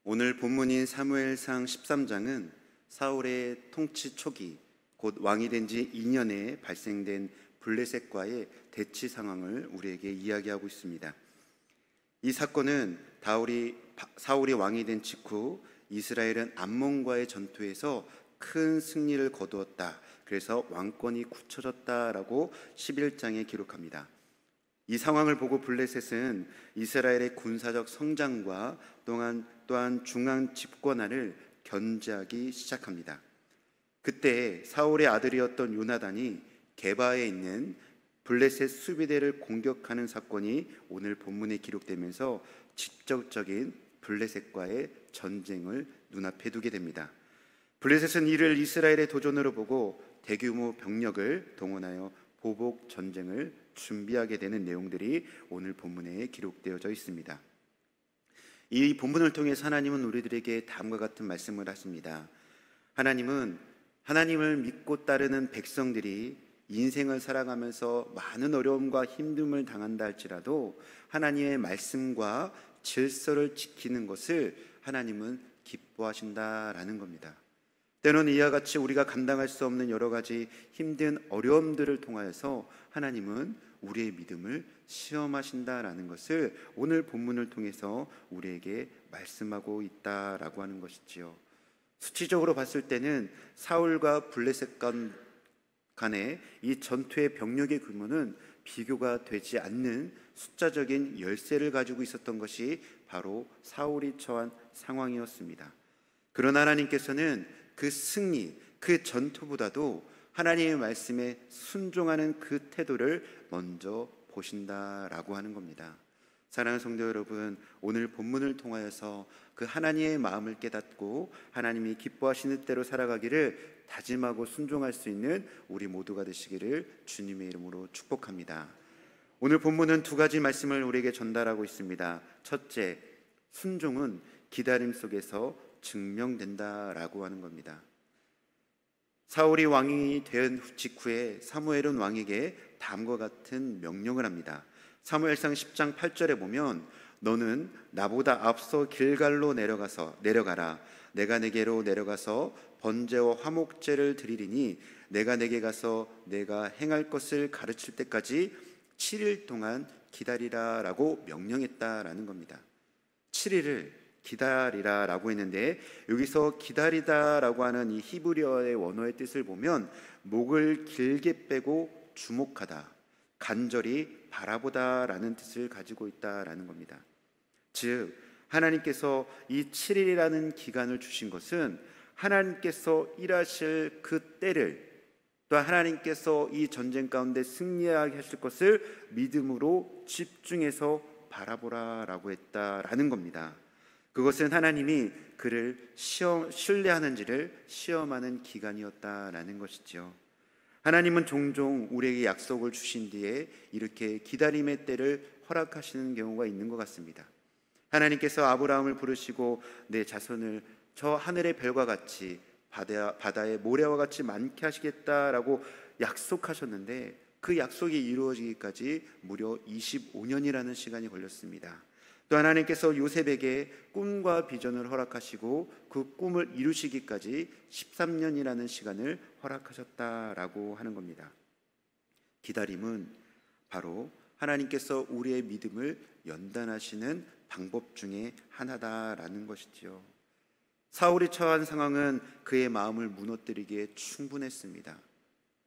오늘 본문인 사무엘상 13장은 사울의 통치 초기, 곧 왕이 된 지 2년에 발생된 블레셋과의 대치 상황을 우리에게 이야기하고 있습니다. 이 사건은 사울이 왕이 된 직후 이스라엘은 암몬과의 전투에서 큰 승리를 거두었다. 그래서 왕권이 굳혀졌다라고 11장에 기록합니다. 이 상황을 보고 블레셋은 이스라엘의 군사적 성장과 또한 중앙 집권화를 견제하기 시작합니다. 그때 사울의 아들이었던 요나단이 게바에 있는 블레셋 수비대를 공격하는 사건이 오늘 본문에 기록되면서 직접적인 블레셋과의 전쟁을 눈앞에 두게 됩니다. 블레셋은 이를 이스라엘의 도전으로 보고 대규모 병력을 동원하여 보복 전쟁을 준비하게 되는 내용들이 오늘 본문에 기록되어져 있습니다. 이 본문을 통해서 하나님은 우리들에게 다음과 같은 말씀을 하십니다. 하나님은 하나님을 믿고 따르는 백성들이 인생을 살아가면서 많은 어려움과 힘듦을 당한다 할지라도 하나님의 말씀과 질서를 지키는 것을 하나님은 기뻐하신다라는 겁니다. 때로는 이와 같이 우리가 감당할 수 없는 여러 가지 힘든 어려움들을 통하여서 하나님은 우리의 믿음을 시험하신다라는 것을 오늘 본문을 통해서 우리에게 말씀하고 있다라고 하는 것이지요. 수치적으로 봤을 때는 사울과 블레셋 간의 이 전투의 병력의 규모는 비교가 되지 않는 숫자적인 열세를 가지고 있었던 것이 바로 사울이 처한 상황이었습니다. 그러나 하나님께서는 그 승리, 그 전투보다도 하나님의 말씀에 순종하는 그 태도를 먼저 보신다라고 하는 겁니다. 사랑하는 성도 여러분, 오늘 본문을 통하여서 그 하나님의 마음을 깨닫고 하나님이 기뻐하시는 대로 살아가기를 다짐하고 순종할 수 있는 우리 모두가 되시기를 주님의 이름으로 축복합니다. 오늘 본문은 두 가지 말씀을 우리에게 전달하고 있습니다. 첫째, 순종은 기다림 속에서 증명된다라고 하는 겁니다. 사울이 왕이 된 직후에 사무엘은 왕에게 다음과 같은 명령을 합니다. 사무엘상 10장 8절에 보면 너는 나보다 앞서 길갈로 내려가라. 내가 네게로 내려가서 번제와 화목제를 드리리니 내가 네게 가서 내가 행할 것을 가르칠 때까지 7일 동안 기다리라 라고 명령했다라는 겁니다. 7일을 기다리라 라고 했는데 여기서 기다리다 라고 하는 이 히브리어의 원어의 뜻을 보면 목을 길게 빼고 주목하다, 간절히 바라보다 라는 뜻을 가지고 있다라는 겁니다. 즉 하나님께서 이 7일이라는 기간을 주신 것은 하나님께서 일하실 그 때를, 또 하나님께서 이 전쟁 가운데 승리하게 하실 것을 믿음으로 집중해서 바라보라 라고 했다라는 겁니다. 그것은 하나님이 그를 신뢰하는지를 시험하는 기간이었다라는 것이죠. 하나님은 종종 우리에게 약속을 주신 뒤에 이렇게 기다림의 때를 허락하시는 경우가 있는 것 같습니다. 하나님께서 아브라함을 부르시고 내 자손을 저 하늘의 별과 같이 바다의 모래와 같이 많게 하시겠다라고 약속하셨는데 그 약속이 이루어지기까지 무려 25년이라는 시간이 걸렸습니다. 또 하나님께서 요셉에게 꿈과 비전을 허락하시고 그 꿈을 이루시기까지 13년이라는 시간을 허락하셨다라고 하는 겁니다. 기다림은 바로 하나님께서 우리의 믿음을 연단하시는 방법 중에 하나다라는 것이지요. 사울이 처한 상황은 그의 마음을 무너뜨리기에 충분했습니다.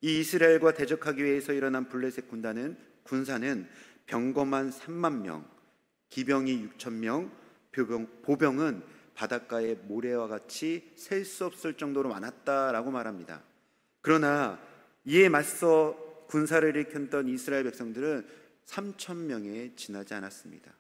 이 이스라엘과 대적하기 위해서 일어난 블레셋 군사는 병거만 3만 명, 기병이 6천 명, 보병은 바닷가의 모래와 같이 셀 수 없을 정도로 많았다라고 말합니다. 그러나 이에 맞서 군사를 일으켰던 이스라엘 백성들은 3천 명에 지나지 않았습니다.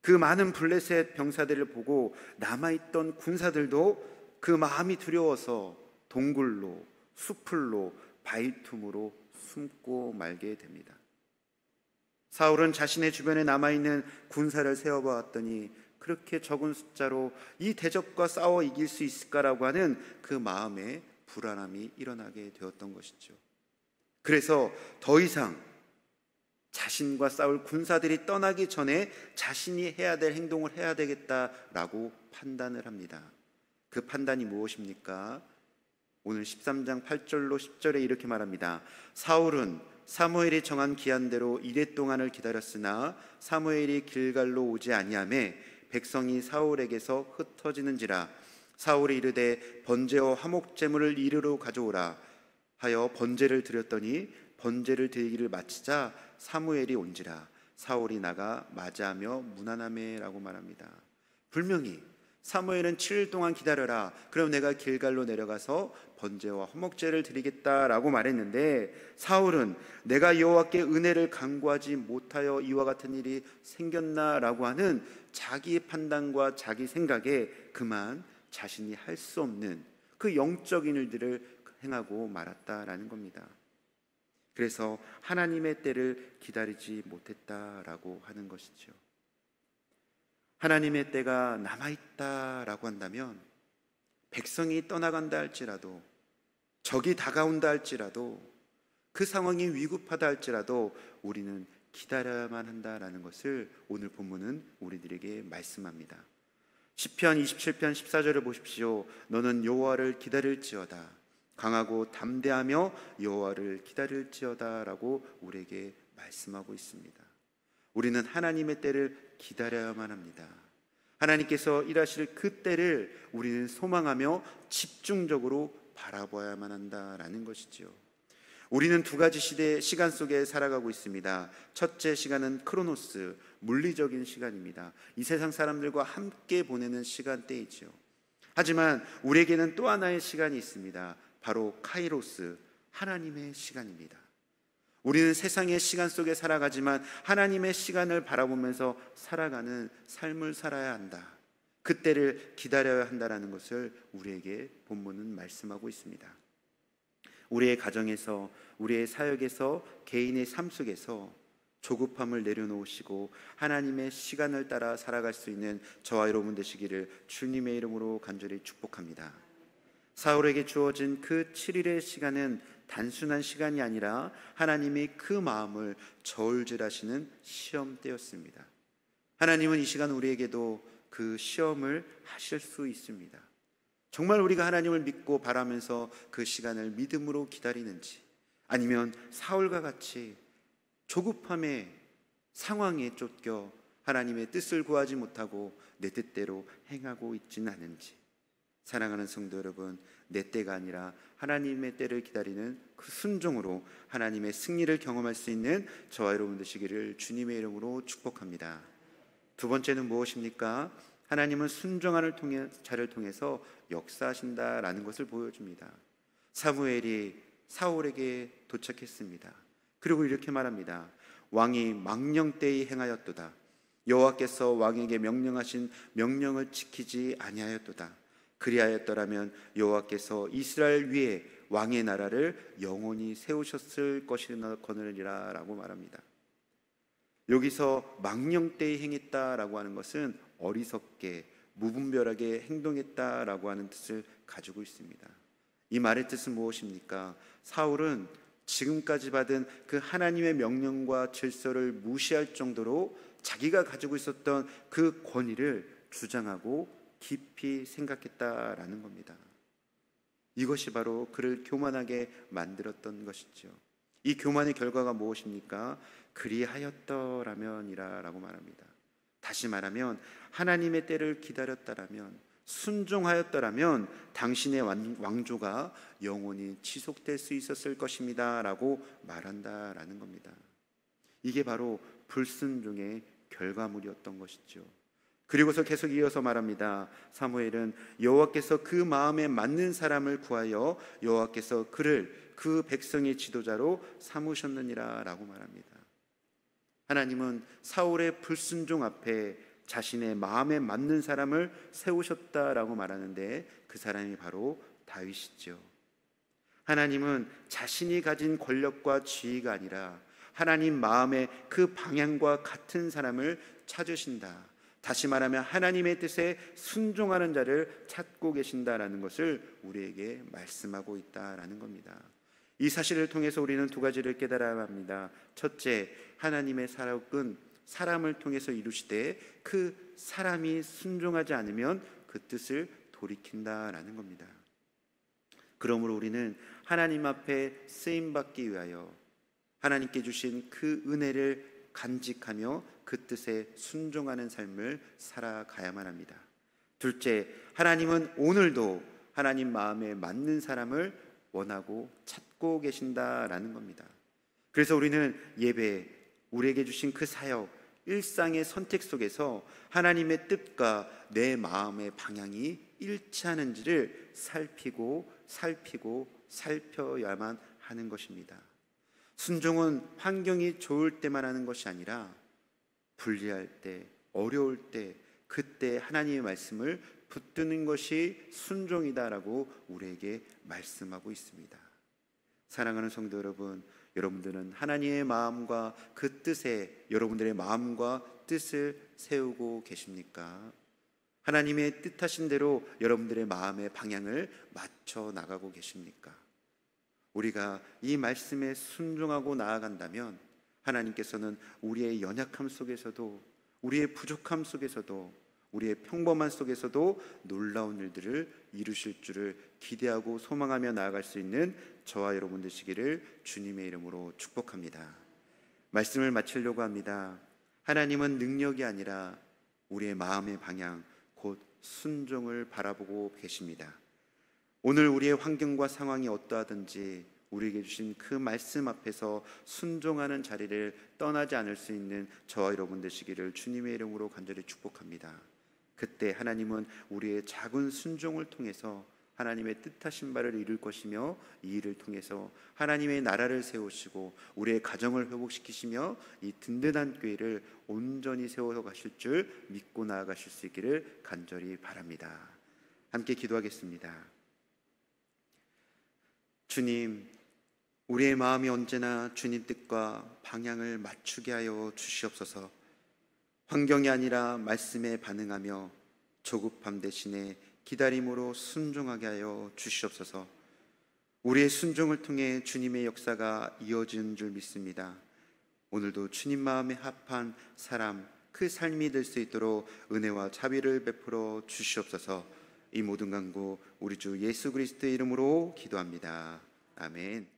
그 많은 블레셋 병사들을 보고 남아있던 군사들도 그 마음이 두려워서 동굴로, 수풀로, 바위틈으로 숨고 말게 됩니다. 사울은 자신의 주변에 남아있는 군사를 세어보았더니 그렇게 적은 숫자로 이 대적과 싸워 이길 수 있을까라고 하는 그 마음에 불안함이 일어나게 되었던 것이죠. 그래서 더 이상 자신과 싸울 군사들이 떠나기 전에 자신이 해야 될 행동을 해야 되겠다라고 판단을 합니다. 그 판단이 무엇입니까? 오늘 13장 8절로 10절에 이렇게 말합니다. 사울은 사무엘이 정한 기한대로 이레 동안을 기다렸으나 사무엘이 길갈로 오지 아니하매 백성이 사울에게서 흩어지는지라. 사울이 이르되 번제와 화목제물을 이리로 가져오라 하여 번제를 드렸더니 번제를 드리기를 마치자 사무엘이 온지라. 사울이 나가 맞이하며 무난하매라고 말합니다. 분명히 사무엘은 7일 동안 기다려라, 그럼 내가 길갈로 내려가서 번제와 화목제를 드리겠다라고 말했는데, 사울은 내가 여호와께 은혜를 간구하지 못하여 이와 같은 일이 생겼나라고 하는 자기 판단과 자기 생각에 그만 자신이 할 수 없는 그 영적인 일들을 행하고 말았다라는 겁니다. 그래서 하나님의 때를 기다리지 못했다라고 하는 것이죠. 하나님의 때가 남아있다라고 한다면, 백성이 떠나간다 할지라도, 적이 다가온다 할지라도, 그 상황이 위급하다 할지라도 우리는 기다려야만 한다라는 것을 오늘 본문은 우리들에게 말씀합니다. 시편 27편 14절을 보십시오. 너는 여호와를 기다릴지어다, 강하고 담대하며 여호와를 기다릴지어다 라고 우리에게 말씀하고 있습니다. 우리는 하나님의 때를 기다려야만 합니다. 하나님께서 일하실 그 때를 우리는 소망하며 집중적으로 바라봐야만 한다라는 것이지요. 우리는 두 가지 시간 속에 살아가고 있습니다. 첫째 시간은 크로노스, 물리적인 시간입니다. 이 세상 사람들과 함께 보내는 시간대이지요. 하지만 우리에게는 또 하나의 시간이 있습니다. 바로 카이로스, 하나님의 시간입니다. 우리는 세상의 시간 속에 살아가지만 하나님의 시간을 바라보면서 살아가는 삶을 살아야 한다. 그때를 기다려야 한다는 것을 우리에게 본문은 말씀하고 있습니다. 우리의 가정에서, 우리의 사역에서, 개인의 삶 속에서 조급함을 내려놓으시고 하나님의 시간을 따라 살아갈 수 있는 저와 여러분 되시기를 주님의 이름으로 간절히 축복합니다. 사울에게 주어진 그 7일의 시간은 단순한 시간이 아니라 하나님이 그 마음을 저울질하시는 시험대였습니다. 하나님은 이 시간 우리에게도 그 시험을 하실 수 있습니다. 정말 우리가 하나님을 믿고 바라면서 그 시간을 믿음으로 기다리는지, 아니면 사울과 같이 조급함의 상황에 쫓겨 하나님의 뜻을 구하지 못하고 내 뜻대로 행하고 있지는 않은지. 사랑하는 성도 여러분, 내 때가 아니라 하나님의 때를 기다리는 그 순종으로 하나님의 승리를 경험할 수 있는 저와 여러분 되시기를 주님의 이름으로 축복합니다. 두 번째는 무엇입니까? 하나님은 순종하는 자를 통해서 역사하신다라는 것을 보여줍니다. 사무엘이 사울에게 도착했습니다. 그리고 이렇게 말합니다. 왕이 망령되이 행하였도다. 여호와께서 왕에게 명령하신 명령을 지키지 아니하였도다. 그리하였더라면 여호와께서 이스라엘 위에 왕의 나라를 영원히 세우셨을 것이거니라 라고 말합니다. 여기서 망령되이 행했다라고 하는 것은 어리석게 무분별하게 행동했다라고 하는 뜻을 가지고 있습니다. 이 말의 뜻은 무엇입니까? 사울은 지금까지 받은 그 하나님의 명령과 질서를 무시할 정도로 자기가 가지고 있었던 그 권위를 주장하고 깊이 생각했다라는 겁니다. 이것이 바로 그를 교만하게 만들었던 것이죠. 이 교만의 결과가 무엇입니까? 그리하였더라면이라 라고 말합니다. 다시 말하면 하나님의 때를 기다렸다라면, 순종하였더라면 당신의 왕조가 영원히 지속될 수 있었을 것입니다 라고 말한다라는 겁니다. 이게 바로 불순종의 결과물이었던 것이죠. 그리고서 계속 이어서 말합니다. 사무엘은 여호와께서 그 마음에 맞는 사람을 구하여 여호와께서 그를 그 백성의 지도자로 삼으셨느니라 라고 말합니다. 하나님은 사울의 불순종 앞에 자신의 마음에 맞는 사람을 세우셨다라고 말하는데, 그 사람이 바로 다윗이죠. 하나님은 자신이 가진 권력과 지위가 아니라 하나님 마음의 그 방향과 같은 사람을 찾으신다. 다시 말하면 하나님의 뜻에 순종하는 자를 찾고 계신다라는 것을 우리에게 말씀하고 있다라는 겁니다. 이 사실을 통해서 우리는 두 가지를 깨달아야 합니다. 첫째, 하나님의 사역은 사람을 통해서 이루시되 그 사람이 순종하지 않으면 그 뜻을 돌이킨다라는 겁니다. 그러므로 우리는 하나님 앞에 쓰임받기 위하여 하나님께 주신 그 은혜를 간직하며 그 뜻에 순종하는 삶을 살아가야만 합니다. 둘째, 하나님은 오늘도 하나님 마음에 맞는 사람을 원하고 찾고 계신다라는 겁니다. 그래서 우리는 예배, 우리에게 주신 그 사역, 일상의 선택 속에서 하나님의 뜻과 내 마음의 방향이 일치하는지를 살펴야만 하는 것입니다. 순종은 환경이 좋을 때만 하는 것이 아니라 불리할 때, 어려울 때, 그때 하나님의 말씀을 붙드는 것이 순종이다라고 우리에게 말씀하고 있습니다. 사랑하는 성도 여러분, 여러분들은 하나님의 마음과 그 뜻에 여러분들의 마음과 뜻을 세우고 계십니까? 하나님의 뜻하신 대로 여러분들의 마음의 방향을 맞춰 나가고 계십니까? 우리가 이 말씀에 순종하고 나아간다면 하나님께서는 우리의 연약함 속에서도, 우리의 부족함 속에서도, 우리의 평범한 속에서도 놀라운 일들을 이루실 줄을 기대하고 소망하며 나아갈 수 있는 저와 여러분 되시기를 주님의 이름으로 축복합니다. 말씀을 마치려고 합니다. 하나님은 능력이 아니라 우리의 마음의 방향, 곧 순종을 바라보고 계십니다. 오늘 우리의 환경과 상황이 어떠하든지 우리에게 주신 그 말씀 앞에서 순종하는 자리를 떠나지 않을 수 있는 저와 여러분 되시기를 주님의 이름으로 간절히 축복합니다. 그때 하나님은 우리의 작은 순종을 통해서 하나님의 뜻하신 바를 이룰 것이며, 이 일을 통해서 하나님의 나라를 세우시고 우리의 가정을 회복시키시며 이 든든한 교회를 온전히 세워 가실 줄 믿고 나아가실 수 있기를 간절히 바랍니다. 함께 기도하겠습니다. 주님, 우리의 마음이 언제나 주님 뜻과 방향을 맞추게 하여 주시옵소서. 환경이 아니라 말씀에 반응하며 조급함 대신에 기다림으로 순종하게 하여 주시옵소서. 우리의 순종을 통해 주님의 역사가 이어지는 줄 믿습니다. 오늘도 주님 마음에 합한 사람, 그 삶이 될 수 있도록 은혜와 자비를 베풀어 주시옵소서. 이 모든 간구 우리 주 예수 그리스도의 이름으로 기도합니다. 아멘.